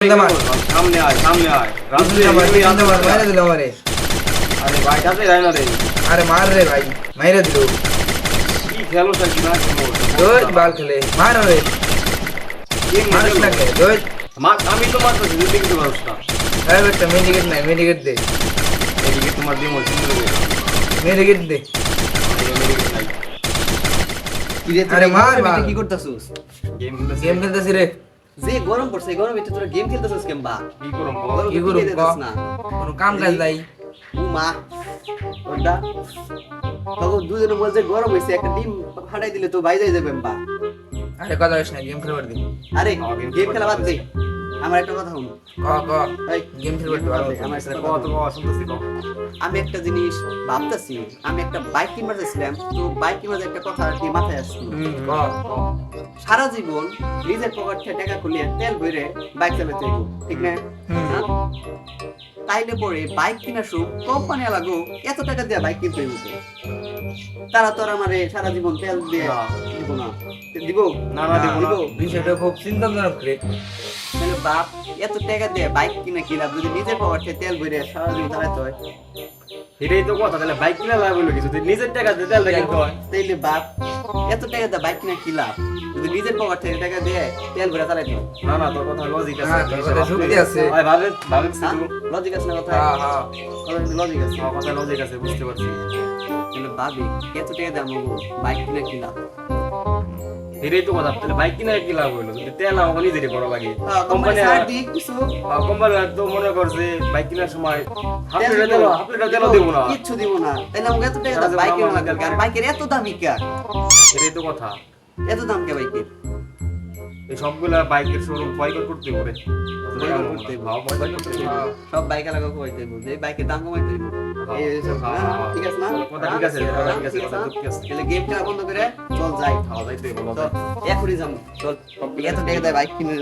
সামনে আয় মাইরে দিল আমারে। আরে ভাই কাছে যায় না রে আরে মার রে ভাই, মাইরে দিল। কি খেলো স্যার কি না রোজ বাল খেলে মার রে, মারিস না কে রোজ। আমি তো মারতেছি তুই কিন্তু পারছ না আরে বেটা মেডিকেট নাই, মেডিকেট দে, এদিকে তোমার দিম হচ্ছে মেডিকেট দে। আরে মার মার বাল। কি করতাছস? গেম গেম খেলতেছি রে। যে গরম পড়ছে গরম ভিতরে তোরা গেম খেলতাছস কেমবা? কি করব কি করব ক? না কোনো কাম কাজ নাই। ও মা ওটা তখন দুজনের মধ্যে গরম হইছে, একটা ডিম ফাটাই দিলে তো বাইরে যাবে কেমবা। আরে কথা কইস না, গেম খেলবার দি। আরে গেম খেলা বাদ দে, আমার একটা কথা শুন। ক এই গেম খেলবার দি। আমার একটা কত কথা শুন। শুনতেছি কো আমি একটা জিনিস ভাবতাছি, আমি একটা বাইক কিনবার চাইছিলাম, তো বাইক কিনবার একটা কথা আর কি মাথায় আসছিল। ক সারা জীবন নিজের পকেট থেকে টাকা খুলিয়ে তেল ভরে বাইক চালাতে হইব, ঠিক না? হ্যাঁ? তাইলে পরে বাইক কিনা শুক কোম্পানি লাগো এত টাকা দিয়ে বাইক কিনতে হইব তো। তারা তো আর আমারে সারা জীবন তেল দিয়ে না। দিব না, দিব না না দেব না বিষয়টা খুব চিন্তাজনক রে। তাহলে বাপ এত টাকা দিয়ে বাইক কিনা কি লাভ যদি নিজের পকেট থেকে তেল ভরে সারা জীবন চালাতে হয়? এটাই তো কথা তাহলে বাইক কিনা লাভ হলো কিছু তুই নিজের টাকা দিয়ে তেল কিনতে হয় তাইলে বাপ এত টাকা দিয়ে বাইক কিনা কি লাভ যদি নিজের পকেট থেকে টাকা দিয়ে তেল ভরে চালাতে হয়? না না তোর কথা লজিক আছে হ্যাঁ, তোর কথা যুক্তি আছে। ভাই ভাবে ভাবে লজিক আছে না কথা? হ্যাঁ হ্যাঁ লজিক আছে। আমার কথা লজিক আছে বুঝতে পারছি তাহলে ভাবি এত টাকা দাম বাইক কিনা কি লাভ? এটাই তো কথা তাহলে বাইক কিনা কি লাভ হলো যদি তেল আমাকে নিজেরই করা লাগে কোম্পানি কোম্পানি ছাড় দিক কিছু কোম্পানি তো মনে করছে বাইক কেনার সময় হাফ তেল লিটার তেল দেব না কিচ্ছু দিব না, তাইলে আমাকে এত টাকা দাম বাইকের লাগবে, আর বাইকের এত দামই কে? এটাই তো কথা এত দাম কে বাইকের? এই সবগুলা বাইকের শোরুম বয়কট করতে হবে বয়কট করতে হবে। বয়কট করতে হবে সব বাইক লাগা কমাইতে হইব, যে বাইকের দাম কমাইতে হইব। এই সব ঠিক আছে না? কথা ঠিক আছে কথা ঠিক আছে কথা ঠিক আছে তাহলে গেম খেলা বন্ধ করে চল যাই, খাওয়া যাইতে বলো চল এখনই যাম, চল এত টাকা দেয় বাইক কিনে